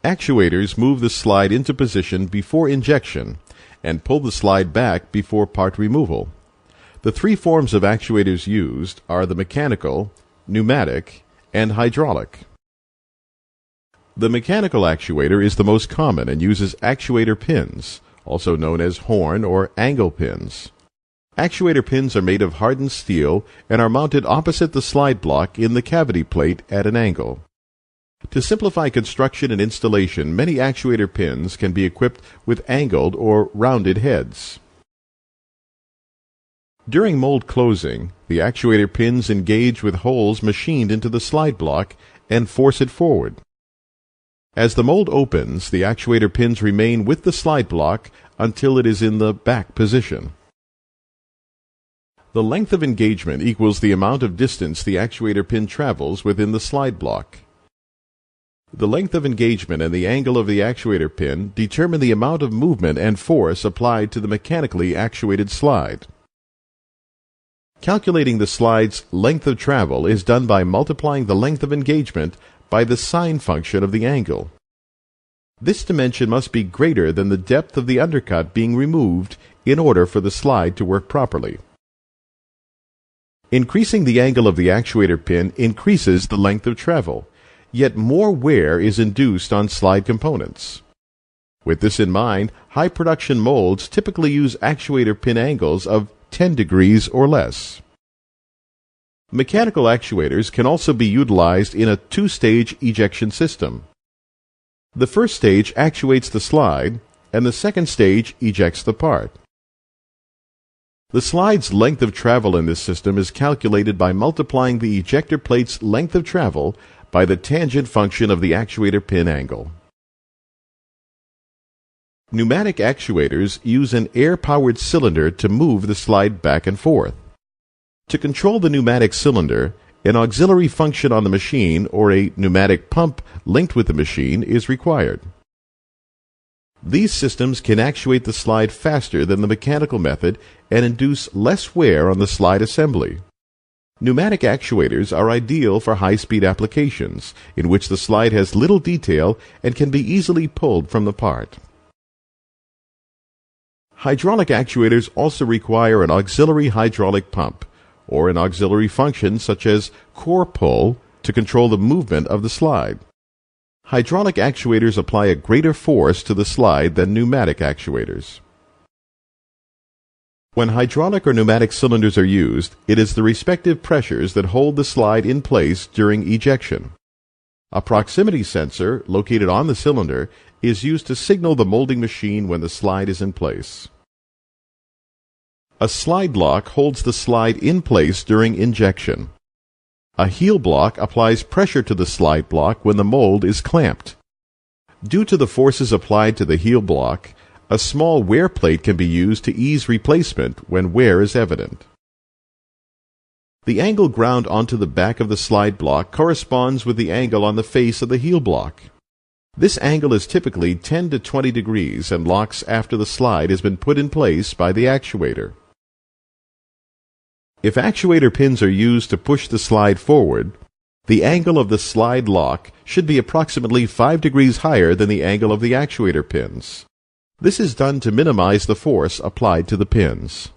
Actuators move the slide into position before injection and pull the slide back before part removal. The three forms of actuators used are the mechanical, pneumatic, and hydraulic. The mechanical actuator is the most common and uses actuator pins, also known as horn or angle pins. Actuator pins are made of hardened steel and are mounted opposite the slide block in the cavity plate at an angle. To simplify construction and installation, many actuator pins can be equipped with angled or rounded heads. During mold closing, the actuator pins engage with holes machined into the slide block and force it forward. As the mold opens, the actuator pins remain with the slide block until it is in the back position. The length of engagement equals the amount of distance the actuator pin travels within the slide block. The length of engagement and the angle of the actuator pin determine the amount of movement and force applied to the mechanically actuated slide. Calculating the slide's length of travel is done by multiplying the length of engagement by the sine function of the angle. This dimension must be greater than the depth of the undercut being removed in order for the slide to work properly. Increasing the angle of the actuator pin increases the length of travel, yet more wear is induced on slide components. With this in mind, high production molds typically use actuator pin angles of 10 degrees or less. Mechanical actuators can also be utilized in a two-stage ejection system. The first stage actuates the slide, and the second stage ejects the part. The slide's length of travel in this system is calculated by multiplying the ejector plate's length of travel by the tangent function of the actuator pin angle. Pneumatic actuators use an air-powered cylinder to move the slide back and forth. To control the pneumatic cylinder, an auxiliary function on the machine or a pneumatic pump linked with the machine is required. These systems can actuate the slide faster than the mechanical method and induce less wear on the slide assembly. Pneumatic actuators are ideal for high-speed applications, in which the slide has little detail and can be easily pulled from the part. Hydraulic actuators also require an auxiliary hydraulic pump, or an auxiliary function such as core pull to control the movement of the slide. Hydraulic actuators apply a greater force to the slide than pneumatic actuators. When hydraulic or pneumatic cylinders are used, it is the respective pressures that hold the slide in place during ejection. A proximity sensor, located on the cylinder, is used to signal the molding machine when the slide is in place. A slide lock holds the slide in place during injection. A heel block applies pressure to the slide block when the mold is clamped. Due to the forces applied to the heel block, a small wear plate can be used to ease replacement when wear is evident. The angle ground onto the back of the slide block corresponds with the angle on the face of the heel block. This angle is typically 10 to 20 degrees and locks after the slide has been put in place by the actuator. If actuator pins are used to push the slide forward, the angle of the slide lock should be approximately 5 degrees higher than the angle of the actuator pins. This is done to minimize the force applied to the pins.